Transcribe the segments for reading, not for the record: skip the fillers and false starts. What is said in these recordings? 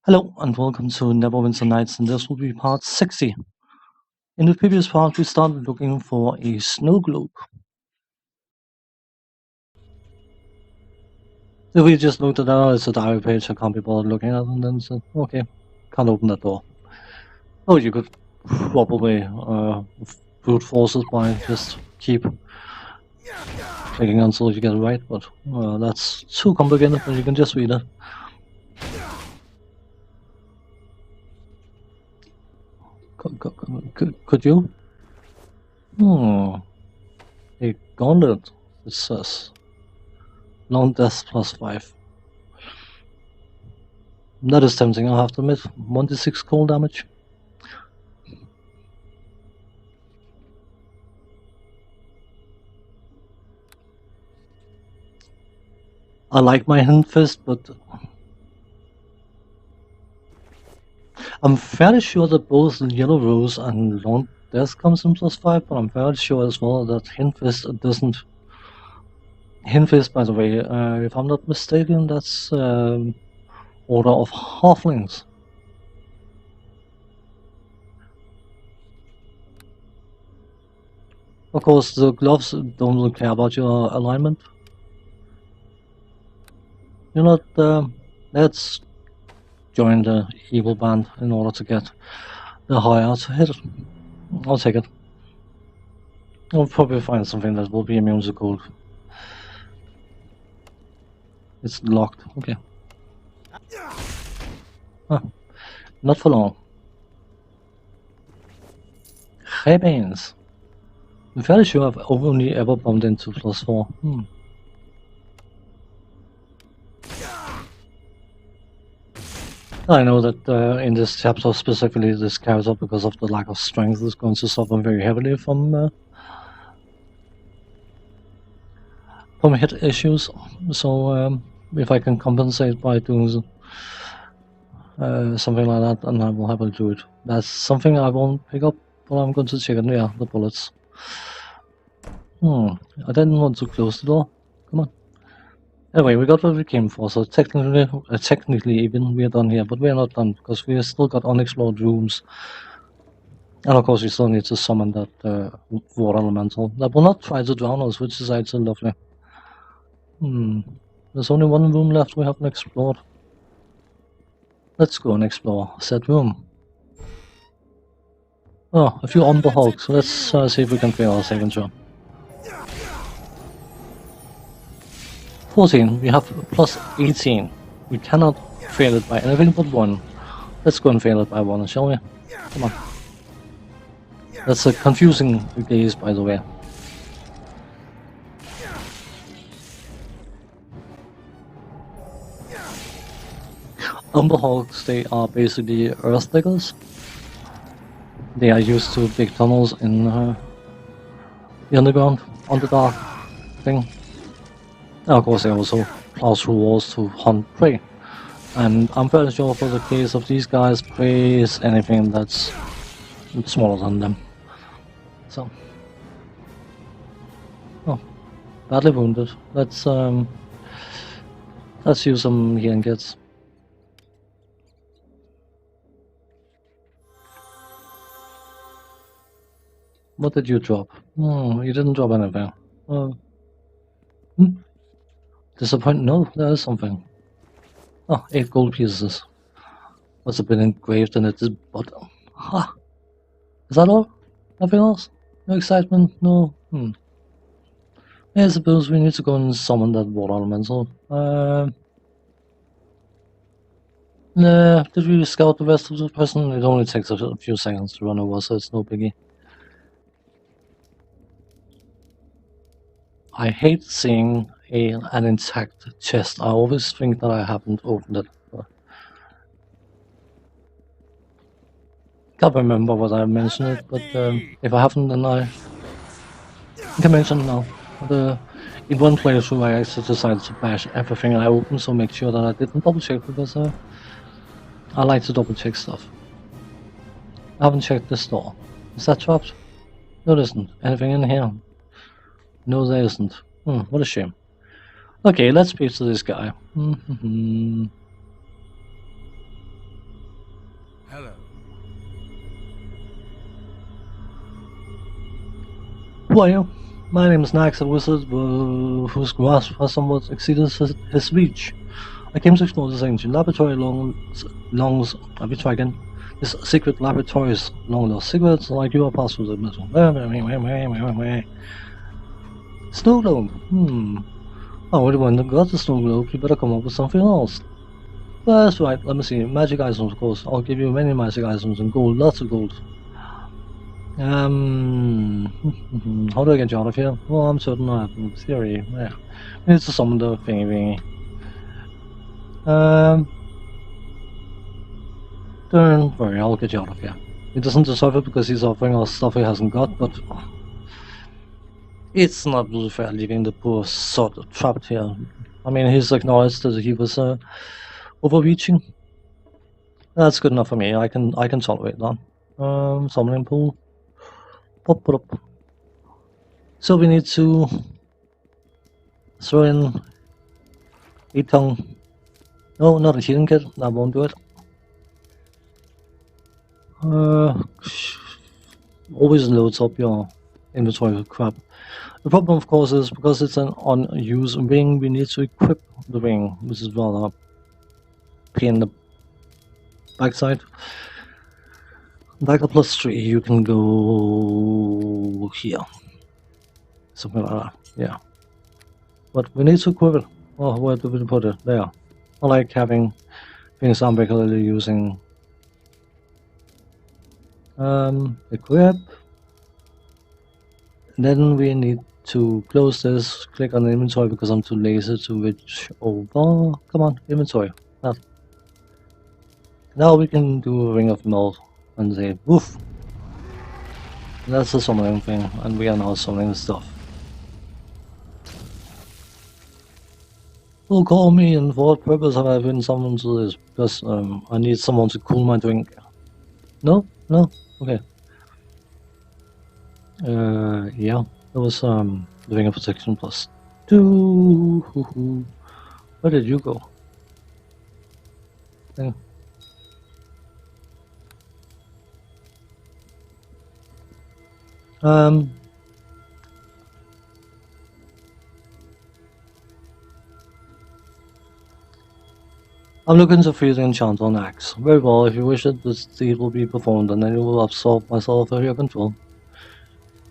Hello and welcome to Neverwinter Nights, and this will be part 60. In the previous part, we started looking for a snow globe. If we just looked at that, it's a diary page, I can't be bothered looking at, and then said, okay, can't open that door. Oh, you could probably brute force it by just keep clicking until you get it right, but that's too complicated, but you can just read it. Could you? A gauntlet, it says. Long death plus 5. That is tempting, I have to admit. 1d6 cold damage. I like my hand fist, but I'm fairly sure that both Yellow Rose and Long Death comes in +5, but I'm fairly sure as well that Hand Fist doesn't. Hand Fist, by the way, if I'm not mistaken, that's Order of Halflings. Of course, the gloves don't really care about your alignment. You're not. Let's join the evil band in order to get the higher to hit. I'll take it. I'll probably find something that will be immune to cold. It's locked. Okay. Huh. Not for long. Rebens. I'm fairly sure I've only ever bumped into +4. I know that in this chapter specifically, this character, because of the lack of strength, is going to suffer very heavily from hit issues. So if I can compensate by doing something like that, then I will happily do it. That's something I won't pick up, but I'm going to check it. Yeah, the bullets. I didn't want to close the door. Come on. Anyway, we got what we came for, so technically even we're done here, but we're not done, because we still got unexplored rooms. And of course we still need to summon that water elemental that will not try to drown us, which is actually lovely. There's only one room left we haven't explored. Let's go and explore said room. Oh, a few Umber Hulks. Let's see if we can fail our saving throw. 14, we have plus 18. We cannot fail it by anything but 1. Let's go and fail it by 1, shall we? Come on. That's a confusing gaze, by the way. Umber Hulks, they are basically earth diggers. They are used to big tunnels in the underground, Underdark thing. And of course they also plow through walls to hunt prey. And I'm fairly sure for the case of these guys, prey is anything that's smaller than them. So. Oh, badly wounded. Let's use some healing kits. What did you drop? You didn't drop anything. Disappointing? No, there is something. Oh, 8 gold pieces. Must have been engraved in it, but... Ha! Is that all? Nothing else? No excitement? No? Yeah, I suppose we need to go and summon that water elemental. Did we scout the rest of the person? It only takes a few seconds to run over, so it's no biggie. I hate seeing an intact chest. I always think that I haven't opened it. Can't remember what I mentioned it, but if I haven't, then I can mention it now. In one playthrough, I actually decided to bash everything I opened, so make sure that I didn't double check, because I like to double check stuff. I haven't checked this door. Is that trapped? No, there isn't. Anything in here? No, there isn't. What a shame. Okay, let's speak to this guy. Hello. Who are you? My name is Nax, a wizard whose grasp has somewhat exceeded his reach. I came to explore this ancient laboratory I'll be trying again. This secret laboratories long lost secrets like you are passed through the middle. Snow globe. I already went and got the snow globe, you better come up with something else. That's right, let me see. Magic items, of course. I'll give you many magic items and gold, lots of gold. How do I get you out of here? Well, I'm certain I have a theory. Yeah. We need to summon the thingy. Don't worry, I'll get you out of here. He doesn't deserve it because he's offering us stuff he hasn't got, but it's not really fair leaving the poor sod trapped here. I mean, he's acknowledged that he was overreaching. That's good enough for me. I can tolerate that. Summoning pool. Pop it up. So we need to throw in a tongue. No, not a healing kit. That won't do it. Always loads up your inventory with crap. The problem, of course, is because it's an unused ring, we need to equip the ring, which is rather pain in the backside. Back up +3, you can go here. Something like that, yeah. But we need to equip it. Oh, where do we put it? There. I like having things I'm regularly using. Equip. Then we need to close this, click on inventory because I'm too lazy to reach over. Come on, inventory. That. Now we can do a ring of melt and say woof. That's the summoning thing, and we are now summoning stuff. Well, call me, and for what purpose have I been summoned to this? Because I need someone to cool my drink. No? No? Okay. Yeah. That was the ring of protection +2. Where did you go? Thing. I'm looking to free the enchant on axe. Very well, if you wish it, this deed will be performed and then you will absolve myself of your control.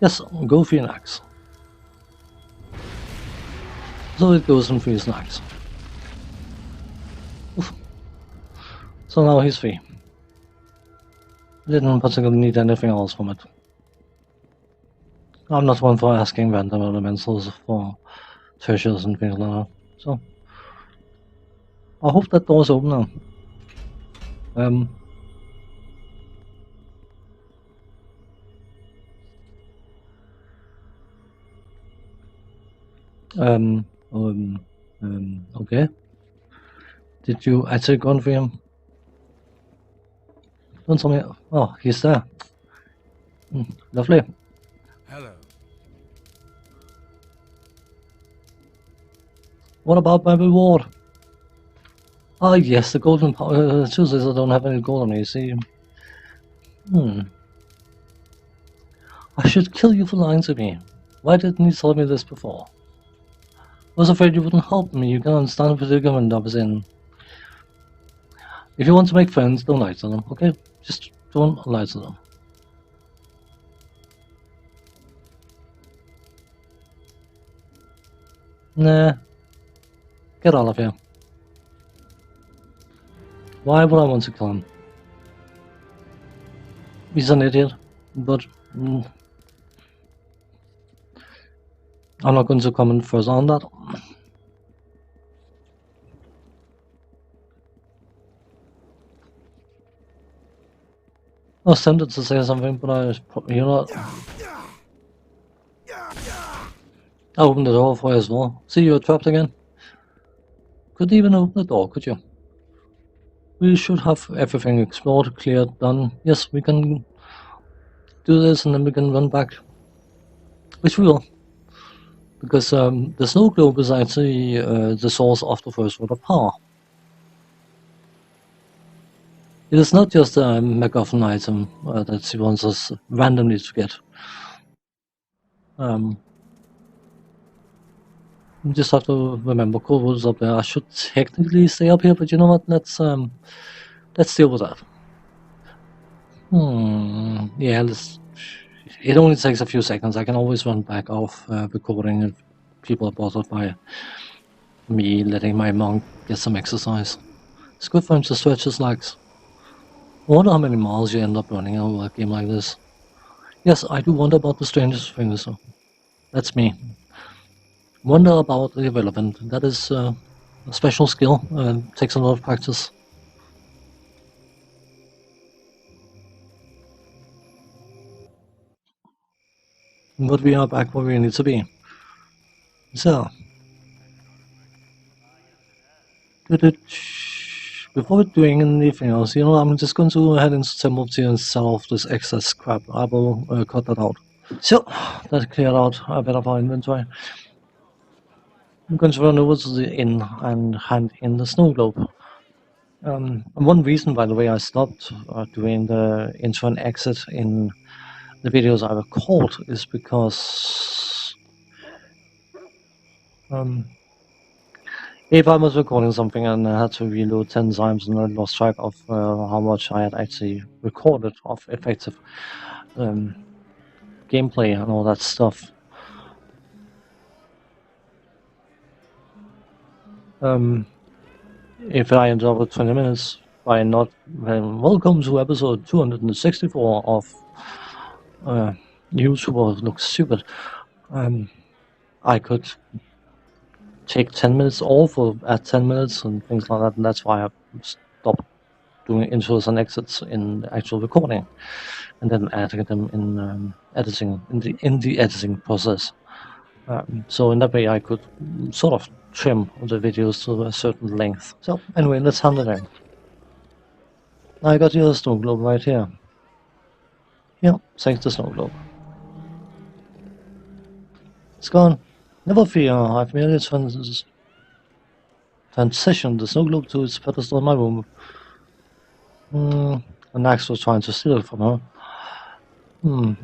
Yes, go free an axe. So it goes and frees an axe. Oof. So now he's free. Didn't particularly need anything else from it. I'm not one for asking random elementals for treasures and things like that. So I hope that door's open now. Okay. Did you actually go for him? Don't tell me. Oh, he's there. Lovely. Hello. What about my reward? Ah, yes, the golden Tuesdays I don't have any gold on me, see. I should kill you for lying to me. Why didn't you tell me this before? I was afraid you wouldn't help me. You can understand the predicament I was in. If you want to make friends, don't lie to them, okay? Just don't lie to them. Nah. Get out of here. Why would I want to kill him? He's an idiot, but I'm not going to comment further on that. I was tempted to say something, but you know, I opened the door for you as well. See, you're trapped again. Couldn't even open the door, could you? We should have everything explored, cleared, done. Yes, we can do this and then we can run back. Which we will. Because the snow globe is actually the source of the first word of power. It is not just a MacGuffin item that she wants us randomly to get. You just have to remember Corvo's up there. I should technically stay up here, but you know what? Let's deal with that. Yeah, it only takes a few seconds. I can always run back off recording if people are bothered by me letting my monk get some exercise. It's good for him to stretch his legs. I wonder how many miles you end up running over a game like this. Yes, I do wonder about the strangest things. That's me. Wonder about the irrelevant. That is a special skill. Takes a lot of practice. But we are back where we need to be. So, before doing anything else, I'm just going to head into Temple Tea and sell off this excess scrap. I will cut that out. So, that cleared out a bit of our inventory. I'm going to run over to the inn and hand in the snow globe. And one reason, by the way, I stopped doing the intro and exit in the videos I record is because if I was recording something and I had to reload 10 times and I lost track of how much I had actually recorded of effective gameplay and all that stuff. If I end up with 20 minutes by not welcome to episode 264 of YouTuber Looks Stupid, I could take 10 minutes off or add 10 minutes and things like that, and that's why I stopped doing intros and exits in the actual recording and then adding them in editing in the editing process. So in that way I could sort of trim the videos to a certain length. So anyway, let's hand it in. I got your snow globe right here. Yeah, thanks to snow globe. It's gone. Never fear, I've merely transitioned the snow globe to its pedestal in my room. And Max was trying to steal it from her.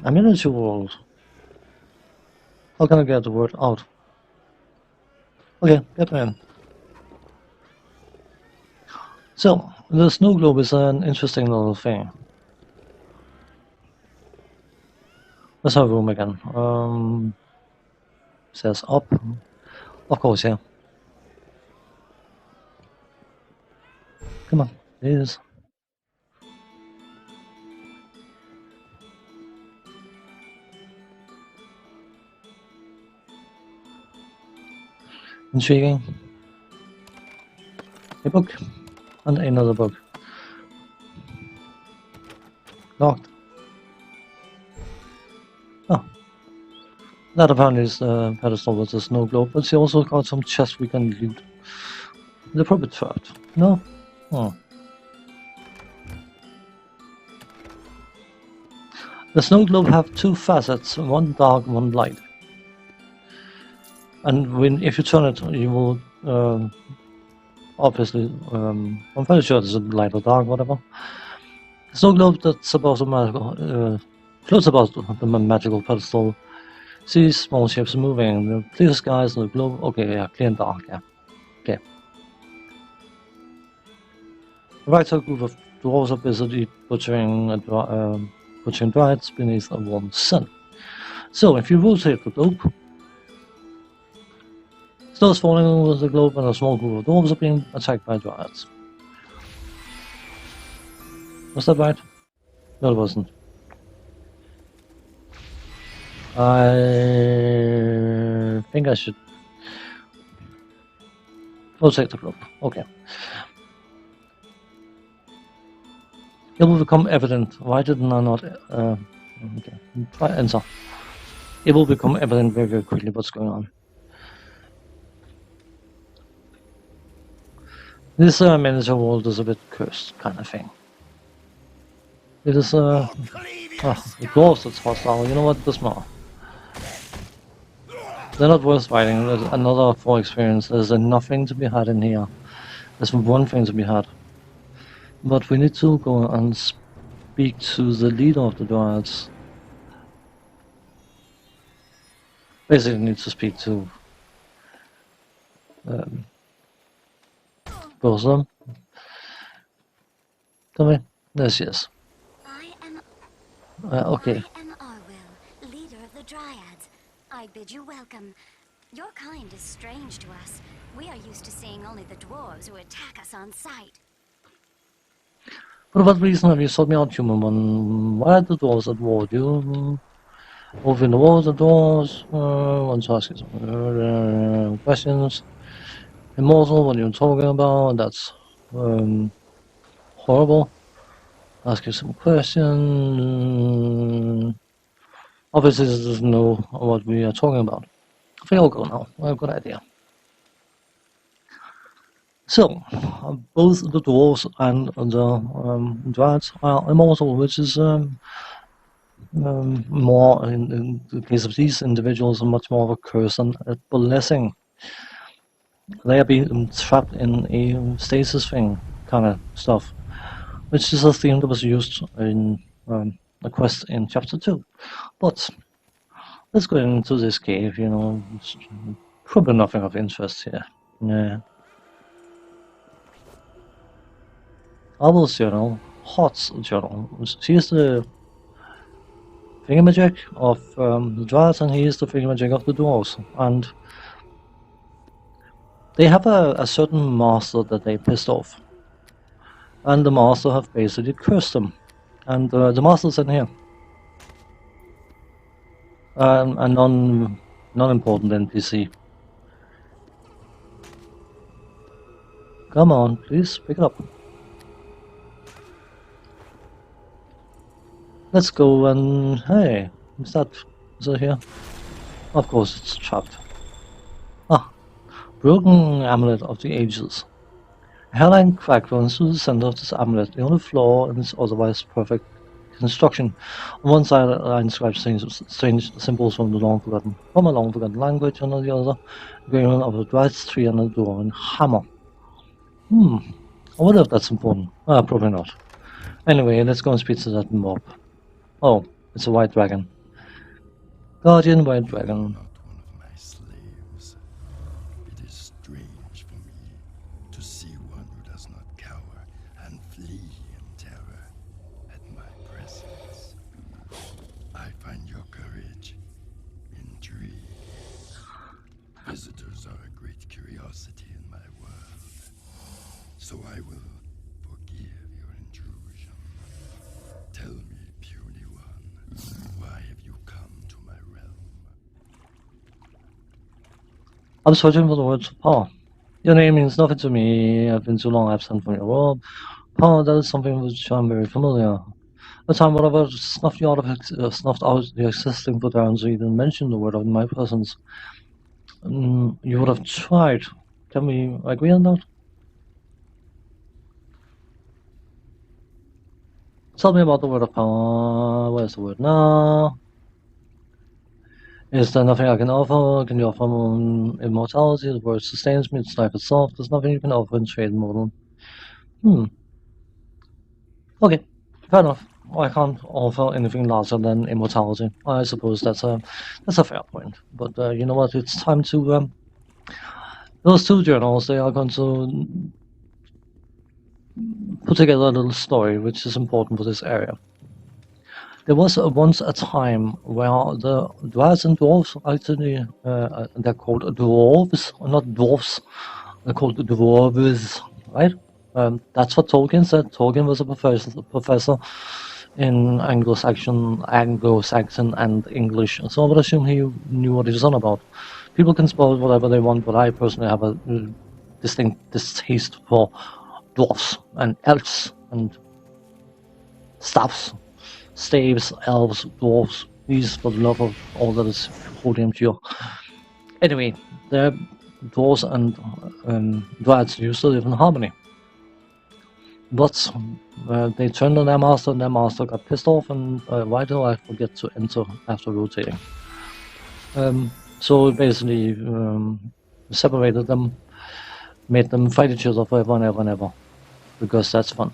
I'm in a two world. How can I get the word out? Okay, get me in. So, the snow globe is an interesting little thing. Let's have a room again. Says up. Of course, yeah. Come on, it is. Intriguing. A book. And another book. Locked. Oh. That apparently is the pedestal with the snow globe, but she also got some chests we can loot. They're probably trapped. No? Oh. The snow globe have two facets, one dark, one light. And if you turn it, you will obviously, I'm pretty sure it's a light or dark, whatever. The snow globe that's above the magical, floats above the magical pedestal. See small ships moving, the clear skies and the globe. Okay, yeah, clear and dark, yeah. Okay. The right group of dwarves are busy butchering dryads beneath a warm sun. So, if you rotate the globe, snow is falling over the globe and a small group of dwarves are being attacked by dryads. Was that right? No, it wasn't. I think I should rotate the globe. Okay. It will become evident. Why didn't I not? Okay. Try enter. It will become evident very, very quickly what's going on. This miniature world is a bit cursed, kind of thing. It is the dwarves that's hostile. You know what? This more. They're not worth fighting. There's another 4 experience. There's nothing to be had in here. There's one thing to be had. But we need to go and speak to the leader of the Dryads. Basically, need to speak to both of them. Tell me. Yes. Okay. I am Arwyll, leader of the Dryads. I bid you welcome. Your kind is strange to us. We are used to seeing only the dwarves who attack us on sight. For what reason have you sought me out, human one? Why are the dwarves at war? You open the walls, the doors. Want to ask you some questions. Immortal, what are you talking about? That's horrible. Ask you some questions. Obviously, this doesn't know what we are talking about. I think I'll go now. Well, good idea. So, both the dwarves and the dryads are immortal, which is more, in the case of these individuals, much more of a curse than a blessing. They are being trapped in a stasis thing, kind of stuff, which is a theme that was used in a quest in chapter 2. But let's go into this cave, it's probably nothing of interest here. Yeah. Abel's journal, Hot's journal. She's the thingamajig of the Dryads, and he is the thingamajig of the Dwarves. And they have a certain master that they pissed off. And the master have basically cursed them. And the master's in here. A non-important NPC. Come on, please, pick it up. Let's go and... Hey, is it here? Of course, it's trapped. Ah, broken amulet of the ages. A hairline crack runs through the center of this amulet. The only flaw in its otherwise perfect construction. On one side are inscribed strange symbols from a long-forgotten language, and on the other, engraving of a dried tree and a dwarven hammer. I wonder if that's important. Probably not. Anyway, let's go and speak to that mob. Oh, it's a white dragon. Guardian white dragon. Not one of my slaves. It is strange for me to see one who does not cower and flee in terror at my presence. I find your courage intriguing. Visitors are a great curiosity in my world, so I will forgive your intrusion. Tell me, puny one, why have you come to my realm? I'm searching for the words power. Your name means nothing to me. I've been too long absent from your world. Power, that is something which I'm very familiar. The time whatever snuffed you out snuffed out the existing patterns, you didn't mention the word of my presence. You would have tried. Can we agree on that? Tell me about the word of power. Where's the word now? Is there nothing I can offer? Can you offer immortality? The word sustains me, it's life itself. There's nothing you can offer in trade, mortal. Okay, fair enough. I can't offer anything larger than immortality. I suppose that's a fair point. But you know what? It's time to those two journals. They are going to put together a little story, which is important for this area. There was once a time where the dwarves and dwarves actually they're called dwarves, not dwarfs. They're called dwarves, right? That's what Tolkien said. Tolkien was a professor in Anglo-Saxon and English, so I would assume he knew what he was on about. People can spell whatever they want, but I personally have a distinct distaste for dwarfs and elves and staffs, staves, elves, dwarfs. These for the love of all that is holy and pure. Anyway, the dwarves and dryads used to live in harmony. But they turned on their master, and their master got pissed off, and why do I forget to enter after rotating? So basically separated them, made them fight each other forever and ever and ever, because that's fun.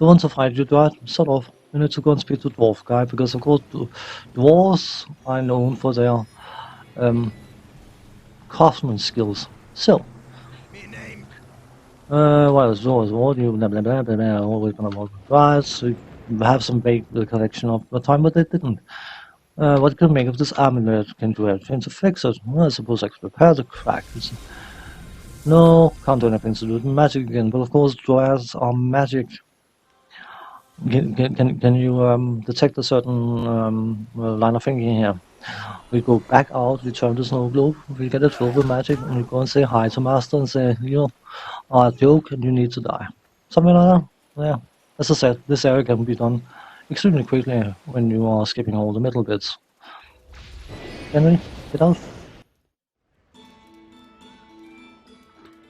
don't want to fight you, Dad. Sort of. You need to go and speak to dwarf guy because of course dwarves are known for their craftsman skills. So, what is yours? What do you blah blah blah blah blah? Always gonna work with guys. So you have some vague recollection of the time, but they didn't. What can make of this amulet? Can do anything to fix it? Well, I suppose I could repair the crack. No, can't do anything to do with magic again. But of course, dryads are magic. Can you detect a certain line of thinking here? We go back out, we turn the snow globe, we get it filled with magic, and we go and say hi to Master and say, you are a joke and you need to die. Something like that. Yeah. As I said, this area can be done extremely quickly when you are skipping all the middle bits. Can we get out?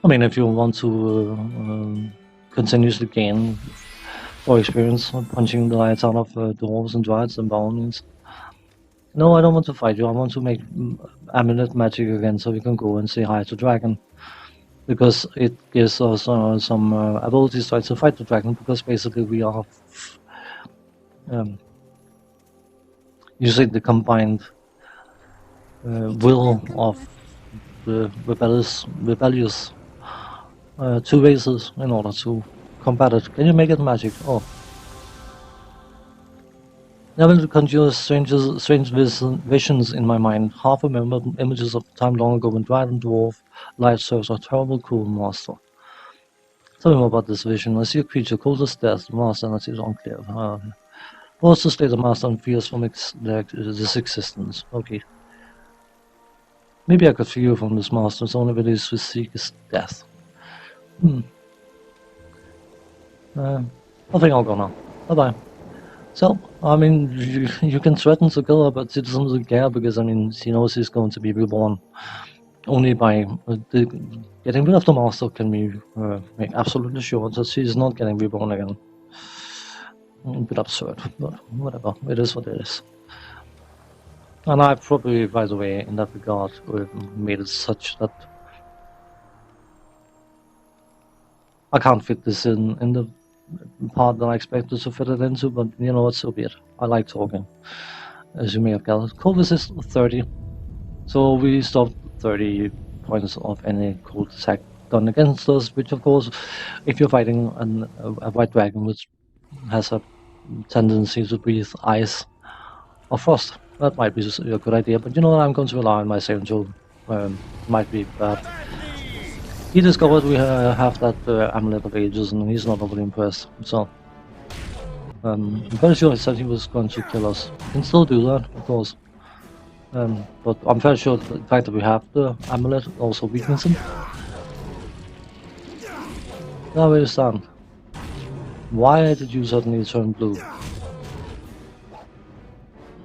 I mean, if you want to continuously gain or experience punching the lights out of dwarves and dryads and bounties. No, I don't want to fight you. I want to make amulet magic again so we can go and say hi to dragon. Because it gives us some abilities to fight the dragon, because basically we are using the combined will of the rebellious two races in order to combat it. Can you make it magic? Oh. I will conjure strange visions in my mind, half remembered images of the time long ago when Dryad and Dwarf life serves a terrible, cruel master. Tell me more about this vision. I see a creature cold as death, the master energy is unclear. What's to stay the master and fears from this existence? Okay. Maybe I could free you from this master, its only ability to seek is death. I think I'll go now. Bye-bye. So, I mean, you can threaten to kill her, but she doesn't care because, I mean, she knows she's going to be reborn. Only by getting rid of the master can we make absolutely sure that she's not getting reborn again. A bit absurd, but whatever. It is what it is. And I probably, by the way, in that regard, made it such that I can't fit this in the part that I expected to fit it into, but you know what, so be it. I like talking, as you may have gathered. Cold resist 30, so we stopped 30 points of any cold attack done against us, which of course, if you're fighting a white dragon which has a tendency to breathe ice or frost, that might be a good idea, but you know what, I'm going to rely on my saving throw. Might be bad. He discovered we have that amulet of ages, and he's not overly impressed. So, I'm very sure he said he was going to kill us. He can still do that, of course. But I'm very sure the fact that we have the amulet also weakens him. Now where you stand. Why did you suddenly turn blue?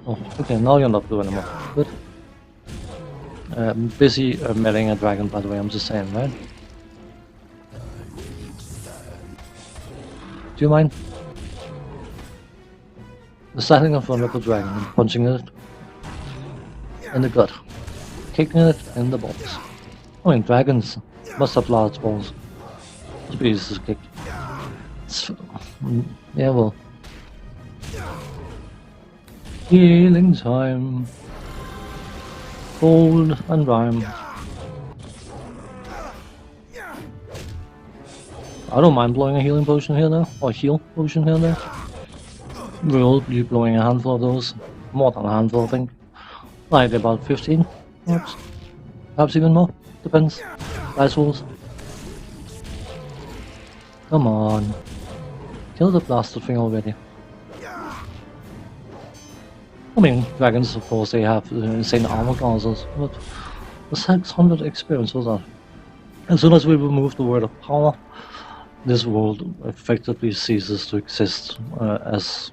Oh, okay, now you're not blue anymore. Good. Busy meddling a dragon, by the way, I'm just saying, right? Do you mind? Standing in front of the dragon and punching it in the gut, kicking it in the balls. I mean, dragons must have large balls to be easy to kick. Yeah, well. Healing time. Cold and rhyme. I don't mind blowing a healing potion here now, or heal potion here now. We'll be blowing a handful of those. More than a handful, I think. Like about 15, perhaps. Perhaps even more. Depends. Dice rolls. Come on. Kill the blasted thing already. I mean, dragons, of course, they have insane armor classes, but the 600 experience was that. As soon as we remove the word of power, this world effectively ceases to exist as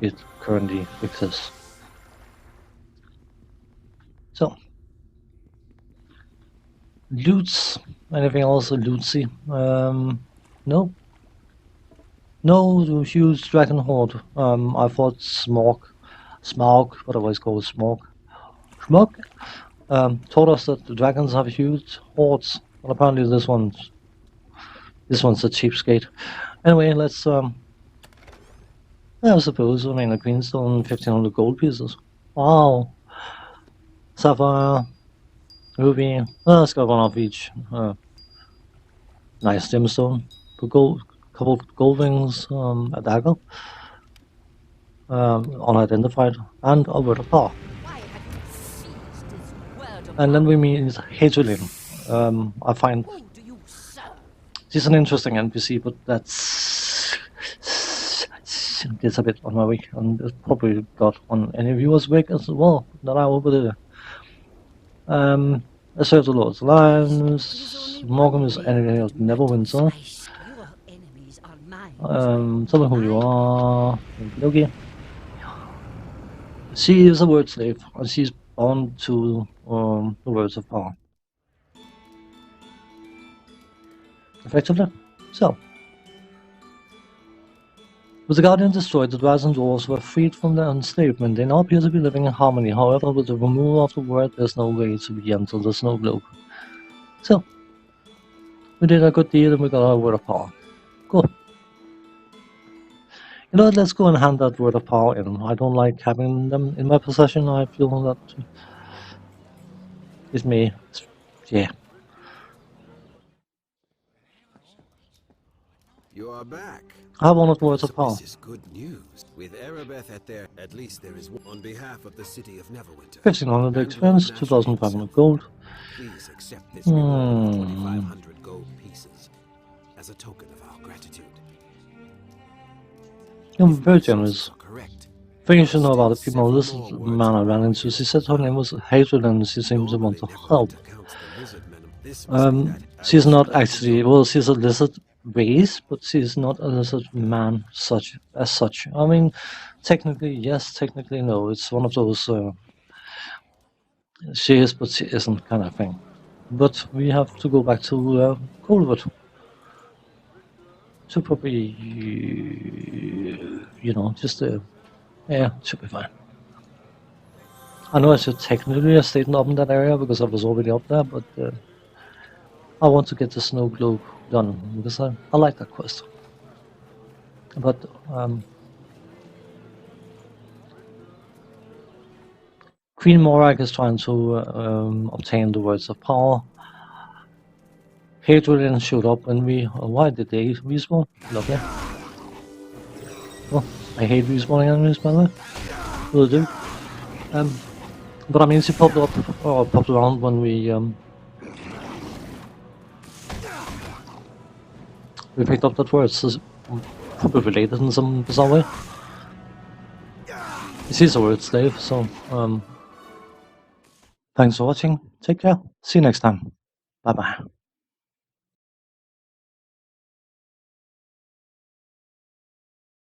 it currently exists. So, loots. Anything else lootsy? No. No, the huge dragon horde. I thought Smaug, whatever it's called, Smog, told us that the dragons have huge hordes, but apparently this one's a cheapskate. Anyway, let's Yeah, I suppose. I mean, a greenstone, 1500 gold pieces. Wow. Sapphire, ruby. Let's got one of each. Nice gemstone. For gold, couple of gold rings, a dagger, unidentified, and a word of power. Why have you seized this word of And then we power? meet Hadrian. I find Who do you serve? she's an interesting NPC, but that's a bit on my wig, and it's probably got on any viewer's wig as well that I over there. Asserts the Lord's Alliance. Morgan is enemy of Neverwinter. Your enemies are mine. Tell me who you are. Okay. She is a word slave, and she's bound to the words of power. Effectively. So, with the Guardian destroyed, the Dwarves and Dwarves were freed from their enslavement. They now appear to be living in harmony. However, with the removal of the word, there's no way to re-enter the snow globe. So, we did a good deal and we got our word of power. Cool. You know what, let's go and hand that word of power in. I don't like having them in my possession. I feel that it's me. Yeah. You are back. I have one of the words of power. This is good news. With Erebeth at least there is one on behalf of the city of Neverwinter. 1500 experience, 2500 gold. Please accept this reward of 2500 gold pieces as a token of our gratitude. You're If very my generous. sources are correct, Thing you should know about the still people, this several more man I words ran of into, she power. said her name was Hatred and she seems to want to Normally help. Neverwinter counts the lizard men. This must be that She's not aristocratic actually, well, she's a lizard race, but she's not a lizard man as such. I mean, technically yes, technically no. It's one of those, she is but she isn't kind of thing. But we have to go back to Coldwood. So probably, you know, just, yeah, it should be fine. I know I should technically have stayed up in that area because I was already up there, but I want to get the snow globe done because I like that quest. But Queen Morak is trying to obtain the words of power. Hadrian showed up when we. Why did they respawn? Lovely. Well, I hate respawning enemies, by the way. Will do. But I mean, she popped up or popped around when we picked up that word. So it's probably related in some bizarre way. She's a word slave, so thanks for watching. Take care. See you next time. Bye bye.